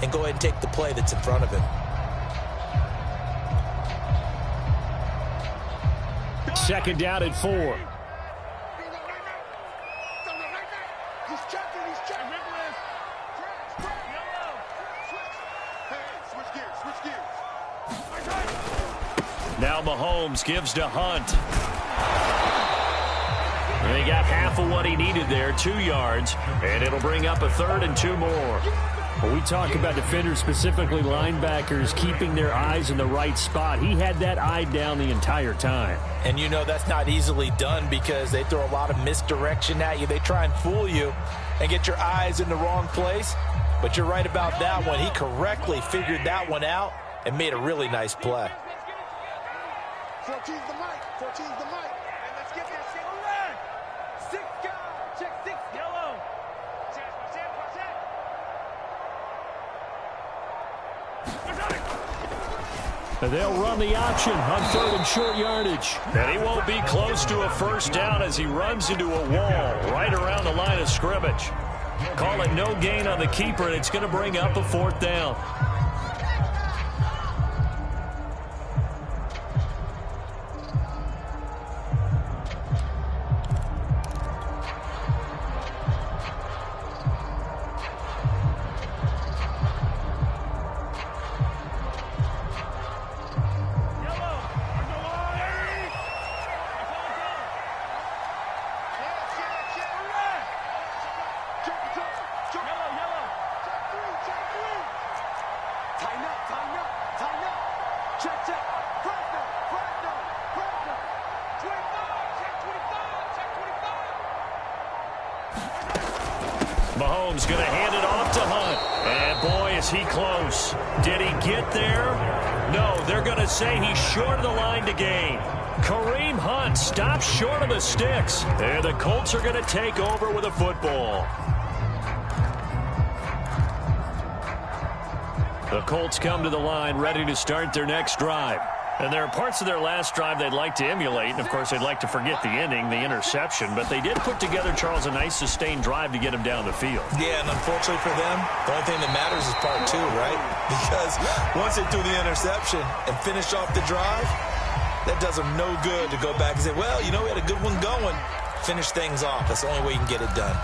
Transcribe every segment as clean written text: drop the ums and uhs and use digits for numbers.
and go ahead and take the play that's in front of him. Second down and 4. Now Mahomes gives to Hunt. And he got half of what he needed there, 2 yards, and it'll bring up a 3rd and 2 more. When we talk about defenders, specifically linebackers, keeping their eyes in the right spot, he had that eye down the entire time. And you know that's not easily done because they throw a lot of misdirection at you. They try and fool you and get your eyes in the wrong place. But you're right about that one. He correctly figured that one out and made a really nice play. 14's the mic. 14's the mic. And let's get there. Single line. 6 guard. Check 6. Yellow. They'll run the option on 3rd and short yardage. And he won't be close to a first down as he runs into a wall right around the line of scrimmage. Call it no gain on the keeper, and it's going to bring up a 4th down. Mahomes going to hand it off to Hunt. And boy, is he close. Did he get there? No, they're going to say he's short of the line to gain. Kareem Hunt stops short of the sticks. And the Colts are going to take over with a football. The Colts come to the line ready to start their next drive. And there are parts of their last drive they'd like to emulate. And, of course, they'd like to forget the ending, the interception. But they did put together, Charles, a nice sustained drive to get him down the field. Yeah, and unfortunately for them, the only thing that matters is part 2, right? Because once they threw the interception and finished off the drive, that does them no good to go back and say, well, you know, we had a good one going. Finish things off. That's the only way you can get it done.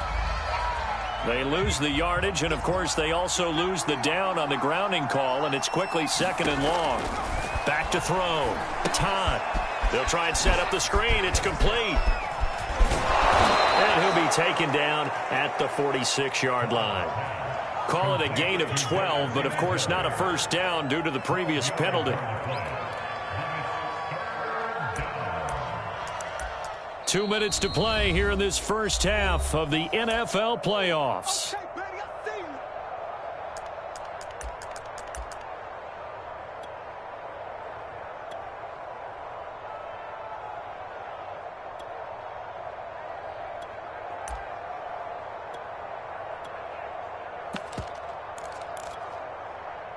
They lose the yardage, and, of course, they also lose the down on the grounding call, and it's quickly 2nd and long. Back to throw. Todd. They'll try and set up the screen. It's complete. And he'll be taken down at the 46-yard line. Call it a gain of 12, but, of course, not a first down due to the previous penalty. 2 minutes to play here in this first half of the NFL playoffs.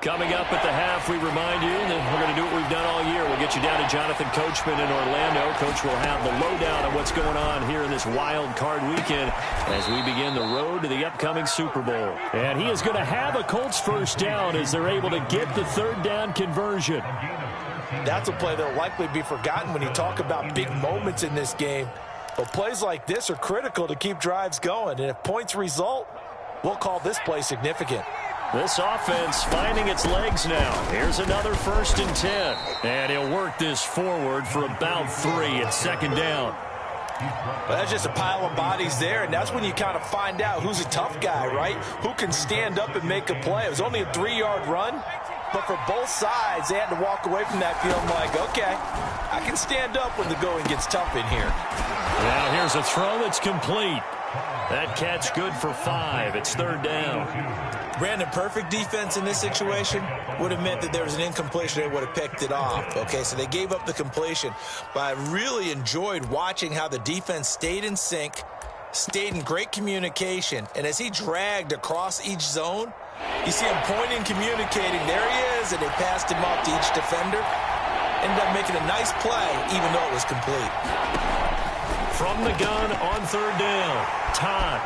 Coming up at the half, we remind you that we're going to do what we've done all year. We'll get you down to Jonathan Coachman in Orlando. Coach will have the lowdown on what's going on here in this wild card weekend as we begin the road to the upcoming Super Bowl. And he is going to have a Colts first down as they're able to get the 3rd down conversion. That's a play that will likely be forgotten when you talk about big moments in this game. But plays like this are critical to keep drives going. And if points result, we'll call this play significant. This offense finding its legs now. Here's another 1st and 10. And he'll work this forward for about 3 at 2nd down. Well, that's just a pile of bodies there, and that's when you kind of find out who's a tough guy, right? Who can stand up and make a play. It was only a 3-yard run, but for both sides, they had to walk away from that feeling like, okay, I can stand up when the going gets tough in here. Now here's a throw that's complete. That catch good for 5. It's 3rd down. Brandon, perfect defense in this situation would have meant that there was an incompletion. They would have picked it off. Okay, so they gave up the completion. But I really enjoyed watching how the defense stayed in sync, stayed in great communication. And as he dragged across each zone, you see him pointing, communicating. There he is, and they passed him off to each defender. Ended up making a nice play, even though it was complete. From the gun on 3rd down, Todd.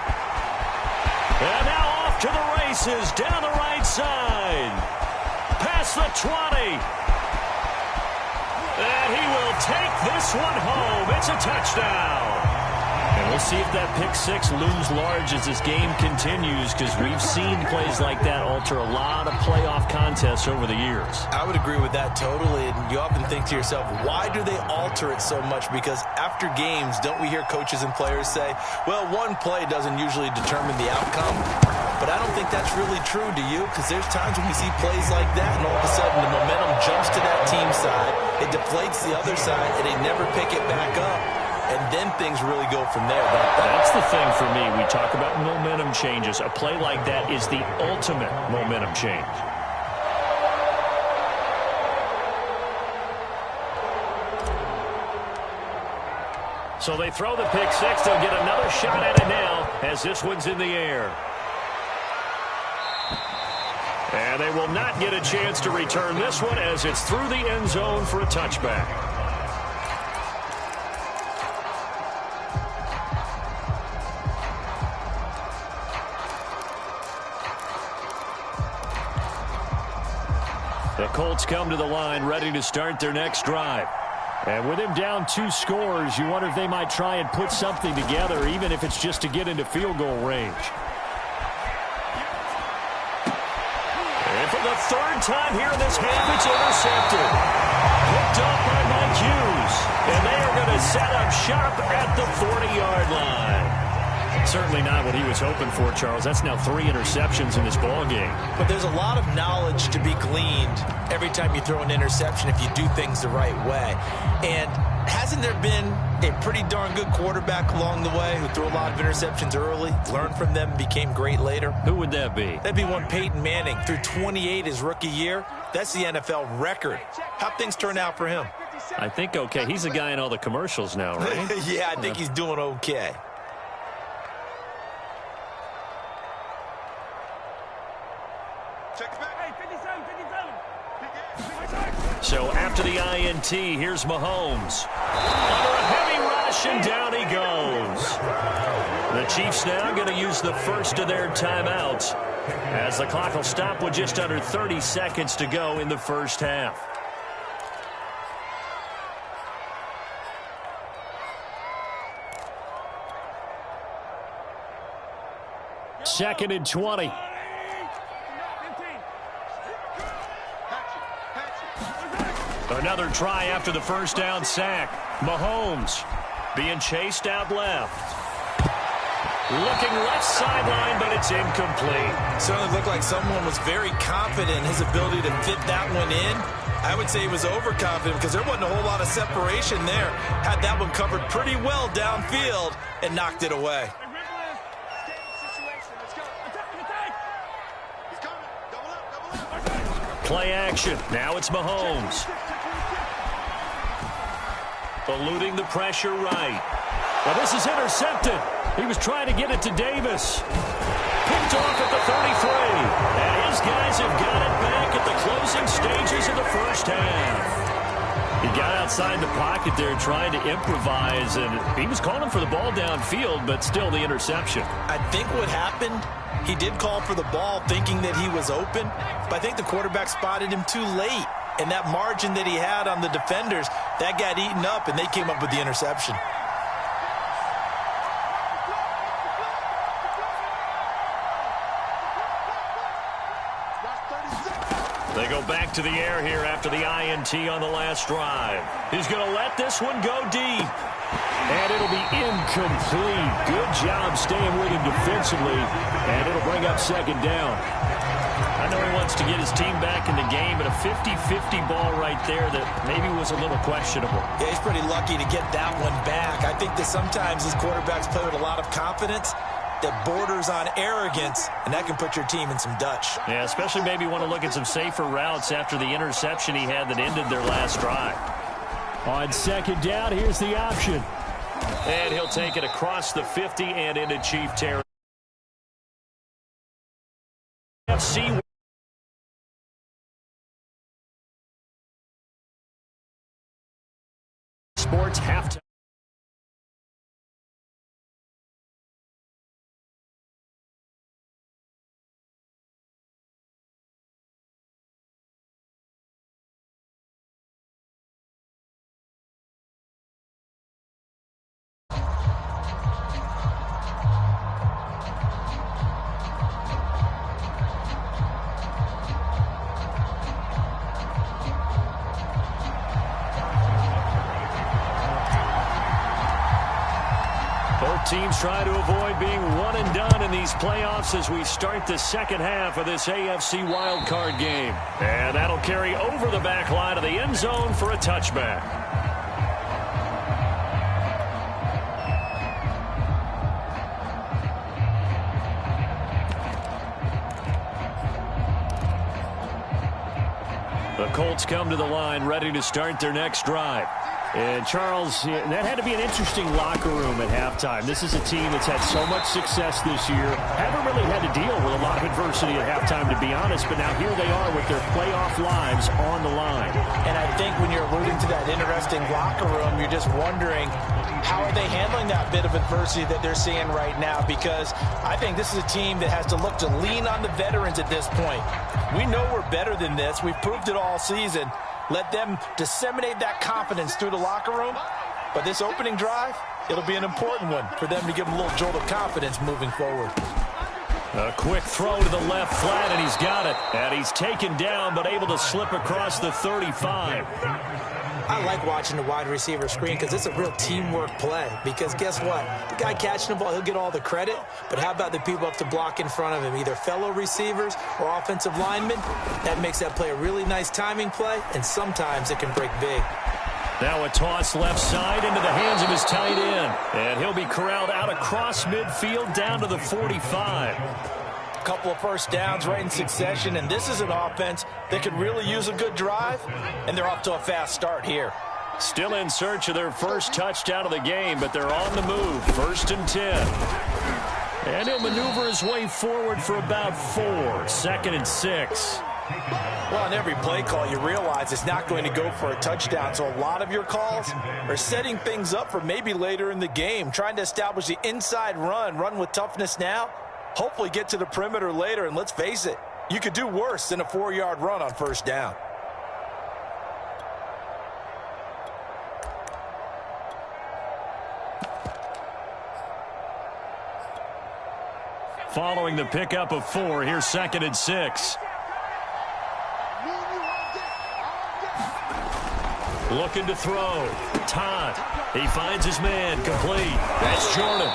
And now off to the races down the right side. across the 20. And he will take this one home. It's a touchdown. And we'll see if that pick six looms large as this game continues, because we've seen plays like that alter a lot of playoff contests over the years. I would agree with that totally. And you often think to yourself, why do they alter it so much? Because after games, don't we hear coaches and players say, well, one play doesn't usually determine the outcome. But I don't think that's really true, do you? Because there's times when we see plays like that, and all of a sudden the momentum jumps to that team side, it deflates the other side, and they never pick it back up. And then things really go from there. That's the thing for me. We talk about momentum changes. A play like that is the ultimate momentum change. So they throw the pick six. They'll get another shot at it now as this one's in the air. And they will not get a chance to return this one as it's through the end zone for a touchback. The Colts come to the line ready to start their next drive. And with him down 2 scores, you wonder if they might try and put something together, even if it's just to get into field goal range. And for the third time here in this half, it's intercepted. Picked up by Mike Hughes. And they are going to set up shop at the 40-yard line. Certainly not what he was hoping for, Charles. That's now 3 interceptions in this ball game. But there's a lot of knowledge to be gleaned every time you throw an interception if you do things the right way. And hasn't there been a pretty darn good quarterback along the way who threw a lot of interceptions early, learned from them, became great later? Who would that be? That'd be one Peyton Manning. Threw 28 his rookie year. That's the NFL record. How'd things turn out for him? I think okay. He's a guy in all the commercials now, right? Yeah, I think he's doing okay. So after the INT, here's Mahomes. Under a heavy rush, and down he goes. The Chiefs now going to use the first of their timeouts, as the clock will stop with just under 30 seconds to go in the first half. Second and 20. Another try after the first down sack. Mahomes being chased out left. Looking left sideline, but it's incomplete. Certainly looked like someone was very confident in his ability to fit that one in. I would say he was overconfident because there wasn't a whole lot of separation there. Had that one covered pretty well downfield and knocked it away. Play action. Now it's Mahomes. Eluding the pressure right. Well, this is intercepted. He was trying to get it to Davis. Picked off at the 33. And his guys have got it back at the closing stages of the first half. He got outside the pocket there trying to improvise, and he was calling for the ball downfield, but still the interception. I think what happened, he did call for the ball thinking that he was open, but I think the quarterback spotted him too late. And that margin that he had on the defenders, that got eaten up, and they came up with the interception. They go back to the air here after the INT on the last drive. He's going to let this one go deep. And it'll be incomplete. Good job staying with him defensively. And it'll bring up second down. I know he wants to get his team back in the game, but a 50-50 ball right there that maybe was a little questionable. Yeah, he's pretty lucky to get that one back. I think that sometimes these quarterbacks play with a lot of confidence that borders on arrogance, and that can put your team in some Dutch. Yeah, especially maybe want to look at some safer routes after the interception he had that ended their last drive. On second down, here's the option. And he'll take it across the 50 and into Chief territory. FC Sports halftime. teams trying to avoid being one and done in these playoffs as we start the second half of this AFC wildcard game. And that'll carry over the back line of the end zone for a touchback. The Colts come to the line ready to start their next drive. And, Charles, that had to be an interesting locker room at halftime. This is a team that's had so much success this year. Haven't really had to deal with a lot of adversity at halftime, to be honest. But now here they are with their playoff lives on the line. And I think when you're alluding to that interesting locker room, you're just wondering, how are they handling that bit of adversity that they're seeing right now? Because I think this is a team that has to look to lean on the veterans at this point. We know we're better than this. We've proved it all season. Let them disseminate that confidence through the locker room. But this opening drive, it'll be an important one for them to give them a little jolt of confidence moving forward. A quick throw to the left flat, and he's got it. And he's taken down, but able to slip across the 35. I like watching the wide receiver screen because it's a real teamwork play. Because guess what? The guy catching the ball, he'll get all the credit. But how about the people up to block in front of him? Either fellow receivers or offensive linemen. That makes that play a really nice timing play, and sometimes it can break big. Now a toss left side into the hands of his tight end. And he'll be corralled out across midfield down to the 45. Couple of first downs right in succession, and this is an offense that could really use a good drive, and they're off to a fast start here. Still in search of their first touchdown of the game, but they're on the move. 1st and 10. And he'll maneuver his way forward for about 4. 2nd and 6. Well, on every play call, you realize it's not going to go for a touchdown, so a lot of your calls are setting things up for maybe later in the game, trying to establish the inside run with toughness now. Hopefully get to the perimeter later, and let's face it, you could do worse than a 4-yard run on first down. Following the pickup of 4, here's 2nd and 6. Looking to throw. Todd. He finds his man. Complete. That's Jordan.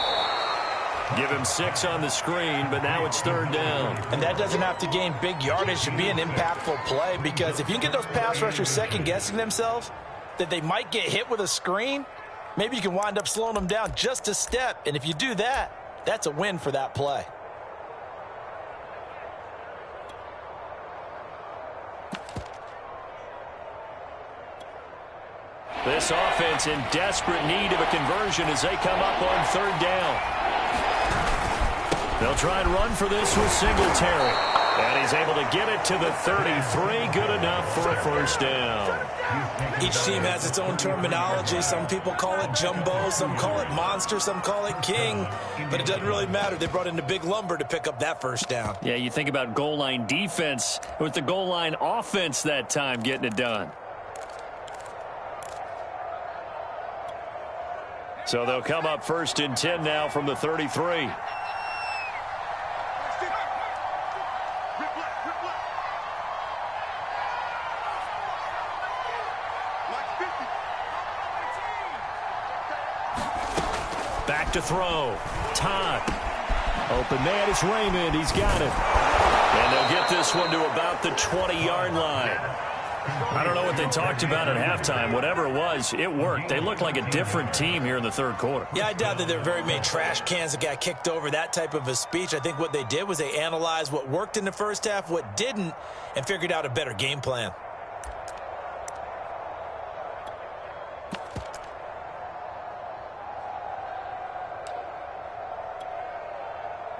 Give him 6 on the screen, but now it's 3rd down. And that doesn't have to gain big yardage to be an impactful play, because if you can get those pass rushers second-guessing themselves that they might get hit with a screen, maybe you can wind up slowing them down just a step. And if you do that, that's a win for that play. This offense in desperate need of a conversion as they come up on 3rd down. They'll try and run for this with Singletary. And he's able to get it to the 33. Good enough for a first down. Each team has its own terminology. Some people call it jumbo, some call it monster, some call it king. But it doesn't really matter. They brought in a big lumber to pick up that first down. Yeah, you think about goal line defense with the goal line offense that time getting it done. So they'll come up 1st and 10 now from the 33. Back to throw. Todd. Open man, it's Raymond. He's got it. And they'll get this one to about the 20-yard line. I don't know what they talked about at halftime. Whatever it was, it worked. They looked like a different team here in the 3rd quarter. Yeah, I doubt that there are very many trash cans that got kicked over, that type of a speech. I think what they did was they analyzed what worked in the first half, what didn't, and figured out a better game plan.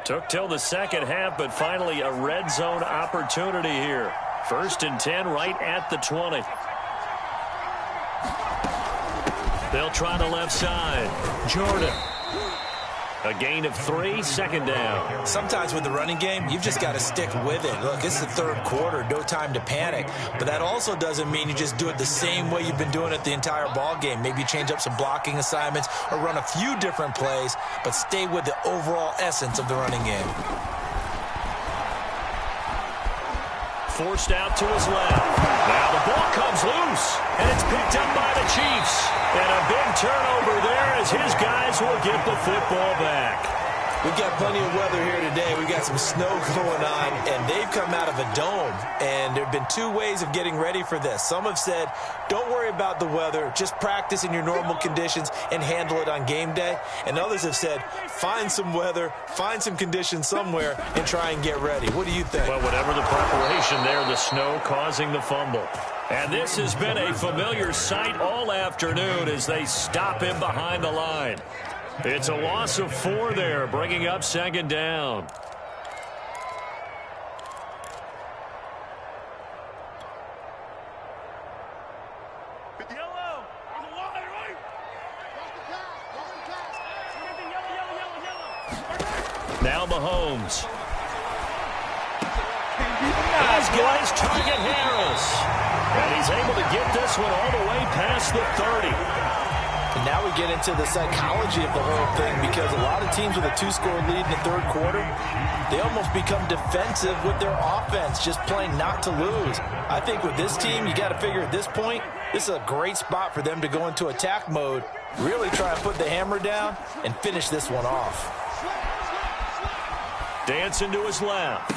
Took till the second half, but finally a red zone opportunity here. 1st and 10 right at the 20. They'll try the left side. Jordan. A gain of 3, 2nd down. Sometimes with the running game, you've just got to stick with it. Look, it's the 3rd quarter, no time to panic. But that also doesn't mean you just do it the same way you've been doing it the entire ball game. Maybe you change up some blocking assignments or run a few different plays, but stay with the overall essence of the running game. forced out to his left. Now the ball comes loose, and it's picked up by the Chiefs. And a big turnover there as his guys will get the football back. We've got plenty of weather here today. We've got some snow going on, and they've come out of a dome. And there have been two ways of getting ready for this. Some have said, don't worry about the weather. Just practice in your normal conditions and handle it on game day. And others have said, find some weather, find some conditions somewhere, and try and get ready. What do you think? Well, whatever the preparation there, the snow causing the fumble. And this has been a familiar sight all afternoon as they stop him behind the line. It's a loss of 4 there, bringing up second down. Now Mahomes. These guys target Harris. And he's able to get this one all the way past the 30. And now we get into the psychology of the whole thing, because a lot of teams with a 2-score lead in the third quarter, they almost become defensive with their offense, just playing not to lose. I think with this team, you got to figure at this point, this is a great spot for them to go into attack mode, really try and put the hammer down and finish this one off. Dancing to his left.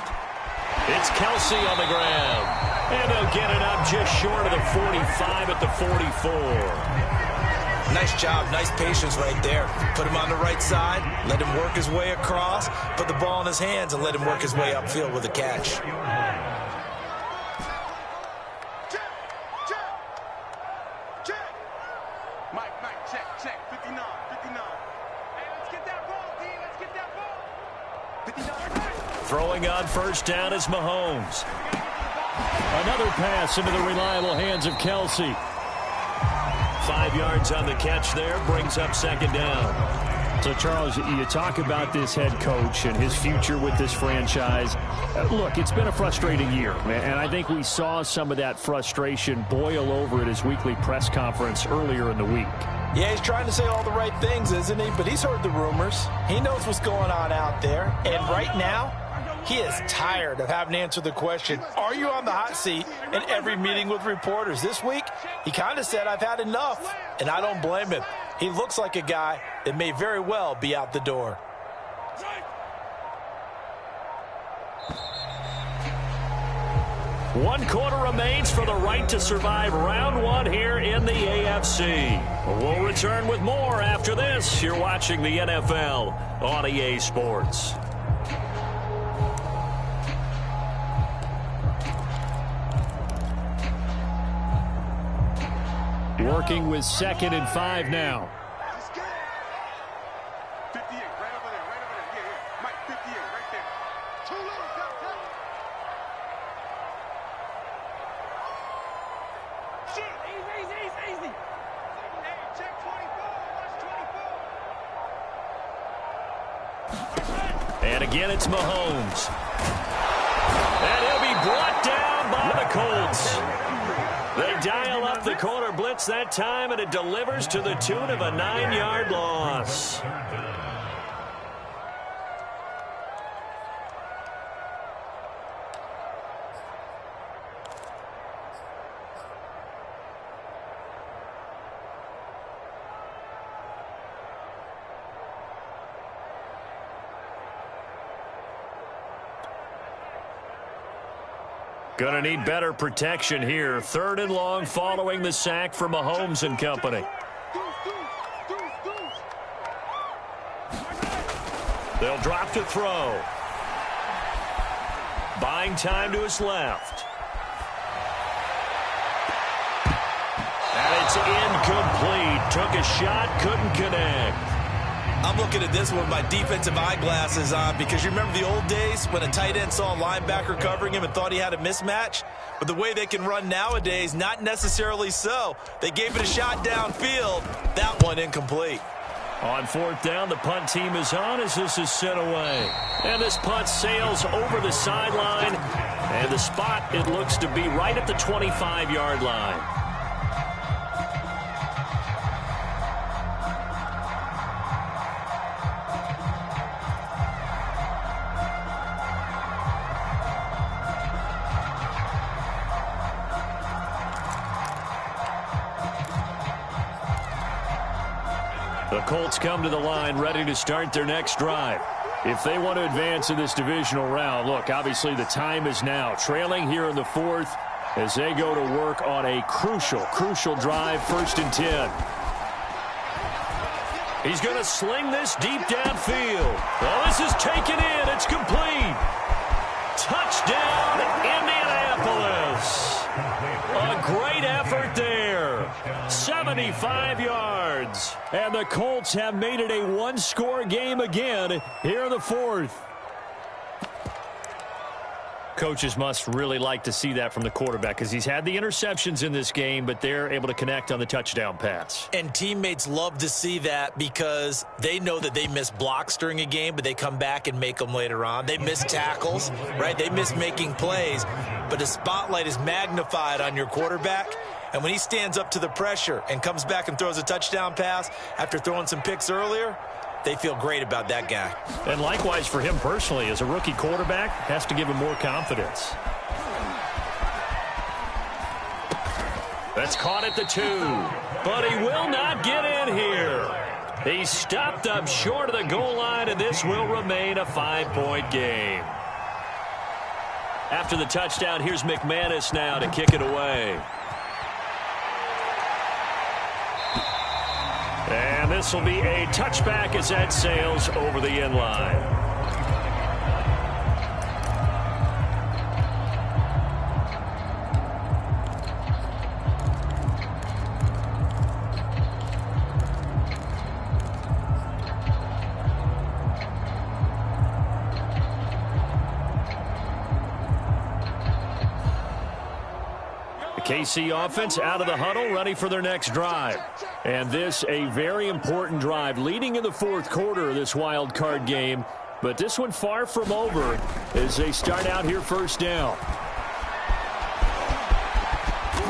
It's Kelsey on the ground. And they'll get it up just short of the 45 at the 44. Nice job, nice patience right there. Put him on the right side, let him work his way across, put the ball in his hands, and let him work his way upfield with a catch. Mike, check, 59. Hey, let's get that ball, D, let's get that ball. 59. Throwing on first down is Mahomes. Another pass into the reliable hands of Kelsey. 5 yards on the catch there, brings up second down. So, Charles, you talk about this head coach and his future with this franchise. Look, it's been a frustrating year, and I think we saw some of that frustration boil over at his weekly press conference earlier in the week. Yeah, he's trying to say all the right things, isn't he? But he's heard the rumors. He knows what's going on out there. And right now, he is tired of having to answer the question, are you on the hot seat, in every meeting with reporters. This week, he kind of said, I've had enough, and I don't blame him. He looks like a guy that may very well be out the door. One quarter remains for the right to survive round one here in the AFC. We'll return with more after this. You're watching the NFL on EA Sports. Working with 2nd and 5 now. 58, right over there. Yeah. Mike, 58, right there. Too little, got shit, easy. Hey, check 24, watch 24. And again, it's Mahomes. And he'll be brought down by the Colts. They dial up the corner blitz that time, and it delivers to the tune of a 9-yard loss. Going to need better protection here. 3rd and long following the sack from Mahomes and company. They'll drop to throw. Buying time to his left. And it's incomplete. Took a shot, couldn't connect. I'm looking at this one with my defensive eyeglasses on, because you remember the old days when a tight end saw a linebacker covering him and thought he had a mismatch? But the way they can run nowadays, not necessarily so. They gave it a shot downfield. That one incomplete. On 4th down, the punt team is on as this is sent away. And this punt sails over the sideline. And the spot, it looks to be right at the 25-yard line. The Colts come to the line ready to start their next drive. If they want to advance in this divisional round, look, obviously the time is now. Trailing here in the fourth as they go to work on a crucial drive, 1st and 10. He's going to sling this deep downfield. Oh, this is taken in. It's complete. Touchdown, Indianapolis. A great effort there. 75 yards. And the Colts have made it a one-score game again here in the fourth. Coaches must really like to see that from the quarterback because he's had the interceptions in this game, but they're able to connect on the touchdown pass. And teammates love to see that because they know that they miss blocks during a game, but they come back and make them later on. They miss tackles, right? They miss making plays, but the spotlight is magnified on your quarterback. And when he stands up to the pressure and comes back and throws a touchdown pass after throwing some picks earlier, they feel great about that guy. And likewise for him personally, as a rookie quarterback, has to give him more confidence. That's caught at the 2. But he will not get in here. He's stopped up short of the goal line, and this will remain a 5-point game. After the touchdown, here's McManus now to kick it away. And this will be a touchback as that sails over the end line. KC offense out of the huddle, ready for their next drive. And this a very important drive, leading in the fourth quarter of this wild card game. But this one far from over as they start out here 1st down.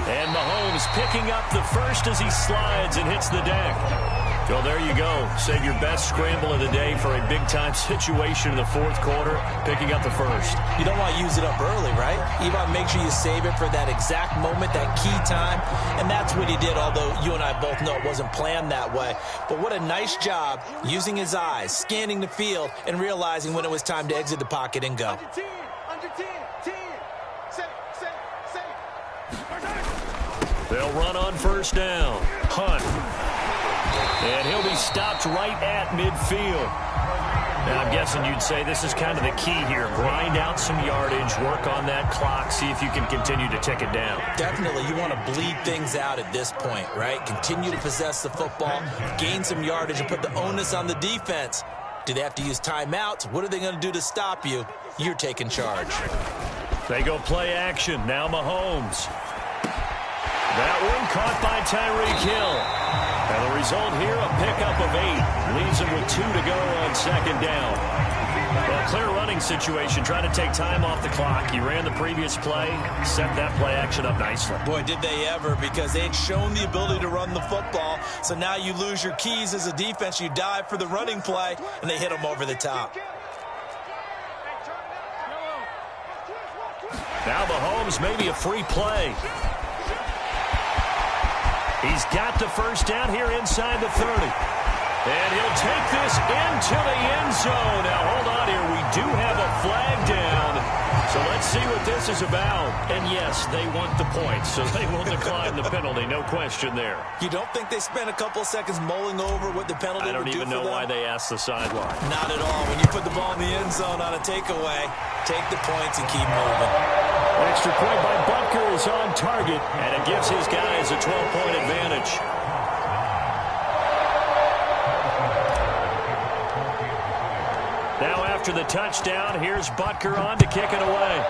And Mahomes picking up the first as he slides and hits the deck. Well, there you go. Save your best scramble of the day for a big-time situation in the fourth quarter, picking up the first. You don't want to use it up early, right? You want to make sure you save it for that exact moment, that key time. And that's what he did, although you and I both know it wasn't planned that way. But what a nice job using his eyes, scanning the field, and realizing when it was time to exit the pocket and go. Under 10, 10. Safe. They'll run on 1st down. Hunt. And he'll be stopped right at midfield. Now, I'm guessing you'd say this is kind of the key here. Grind out some yardage, work on that clock, see if you can continue to tick it down. Definitely, you want to bleed things out at this point, right? Continue to possess the football, gain some yardage, and put the onus on the defense. Do they have to use timeouts? What are they going to do to stop you? You're taking charge. They go play action. Now Mahomes. That one caught by Tyreek Hill. And the result here, a pickup of 8. Leaves him with 2 to go on 2nd down. Well, clear running situation, trying to take time off the clock. He ran the previous play, set that play action up nicely. Boy, did they ever, because they had shown the ability to run the football. So now you lose your keys as a defense. You dive for the running play, and they hit him over the top. Now Mahomes, maybe a free play. He's got the 1st down here inside the 30. And he'll take this into the end zone. Now, hold on here. We do have a flag down. So let's see what this is about. And, yes, they want the points, so they will decline the penalty. No question there. You don't think they spent a couple seconds mulling over what the penalty would do for them? I don't even know why they asked the sideline. Not at all. When you put the ball in the end zone on a takeaway, take the points and keep moving. Extra point by Butker is on target, and it gives his guys a 12-point advantage. Now after the touchdown, here's Butker on to kick it away.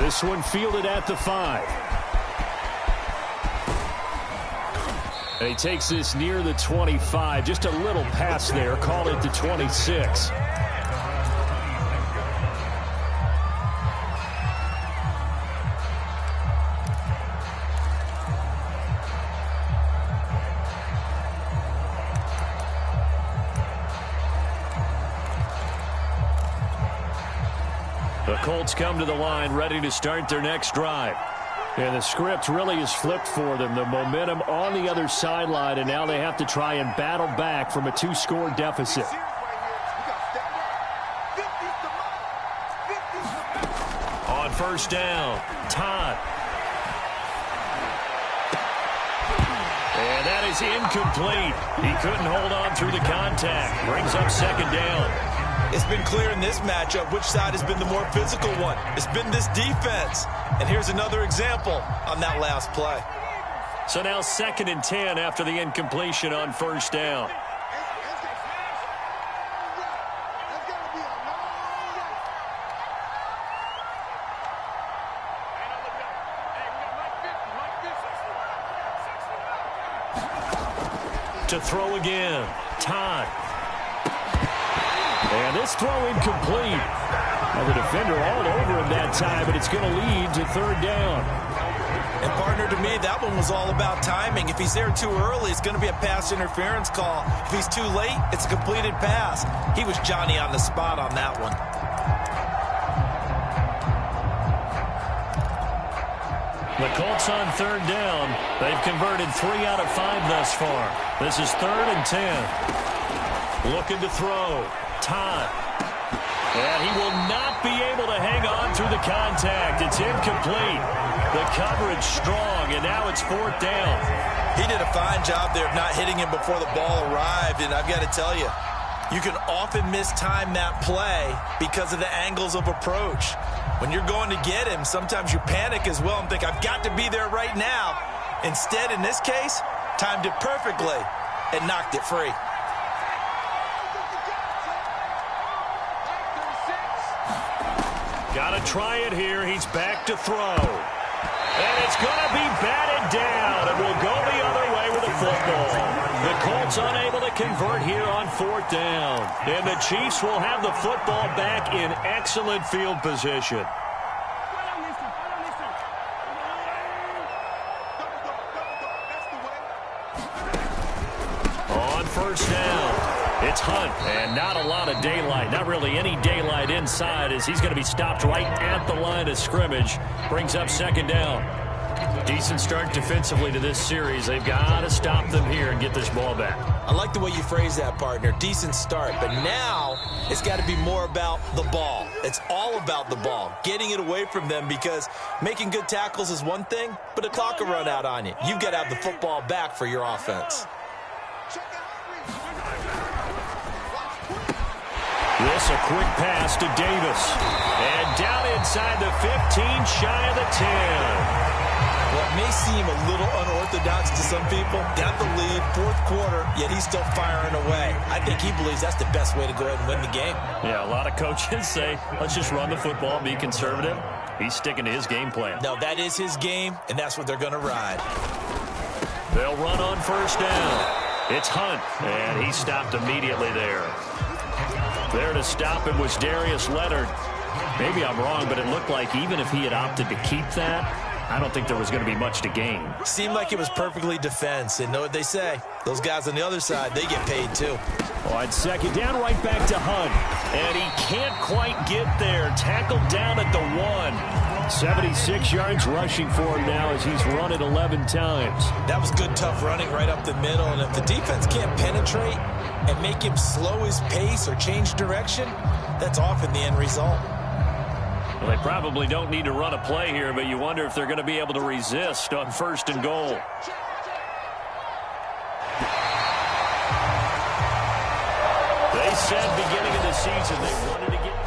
This one fielded at the 5. And he takes this near the 25. Just a little pass there. Call it the 26. The Colts come to the line ready to start their next drive. And the script really is flipped for them. The momentum on the other sideline, and now they have to try and battle back from a 2-score deficit. On first down, Todd. And that is incomplete. He couldn't hold on through the contact. Brings up second down. It's been clear in this matchup which side has been the more physical one. It's been this defense. And here's another example on that last play. So now 2nd and 10 after the incompletion on first down. To throw again, Todd. And this throw incomplete. Well, the defender all over him that time, but it's going to lead to 3rd down. And, partner, to me, that one was all about timing. If he's there too early, it's going to be a pass interference call. If he's too late, it's a completed pass. He was Johnny on the spot on that one. The Colts on 3rd down. They've converted 3 out of 5 thus far. This is 3rd and 10. Looking to throw. Todd. And he will not be able to hang on through the contact. It's incomplete. The coverage strong, and now it's 4th down. He did a fine job there of not hitting him before the ball arrived, and I've got to tell you, you can often mistime that play because of the angles of approach. When you're going to get him, sometimes you panic as well and think, I've got to be there right now. Instead, in this case, timed it perfectly and knocked it free. Got to try it here. He's back to throw. And it's going to be batted down, and we'll go the other way with the football. The Colts unable to convert here on 4th down. And the Chiefs will have the football back in excellent field position. On first down, it's Hunt, and not a lot of daylight. Not really any daylight inside as he's going to be stopped right at the line of scrimmage. Brings up 2nd down. Decent start defensively to this series. They've got to stop them here and get this ball back. I like the way you phrase that, partner. Decent start. But now it's got to be more about the ball. It's all about the ball. Getting it away from them, because making good tackles is one thing, but the clock will run out on you. You've got to have the football back for your offense. This a quick pass to Davis. And down inside the 15, shy of the 10. What may seem a little unorthodox to some people, got the lead, 4th quarter, yet he's still firing away. I think he believes that's the best way to go ahead and win the game. Yeah, a lot of coaches say, let's just run the football, be conservative. He's sticking to his game plan. No, that is his game, and that's what they're going to ride. They'll run on first down. It's Hunt, and he stopped immediately there. There to stop him was Darius Leonard. Maybe I'm wrong, but it looked like even if he had opted to keep that, I don't think there was going to be much to gain. Seemed like it was perfectly defense. And know what they say? Those guys on the other side, they get paid too. On 2nd down, right back to Hunt. And he can't quite get there. Tackled down at the 1. 76 yards rushing for him now as he's run it 11 times. That was good, tough running right up the middle. And if the defense can't penetrate and make him slow his pace or change direction, that's often the end result. Well, they probably don't need to run a play here, but you wonder if they're going to be able to resist on 1st and goal. They said beginning of the season they wanted to get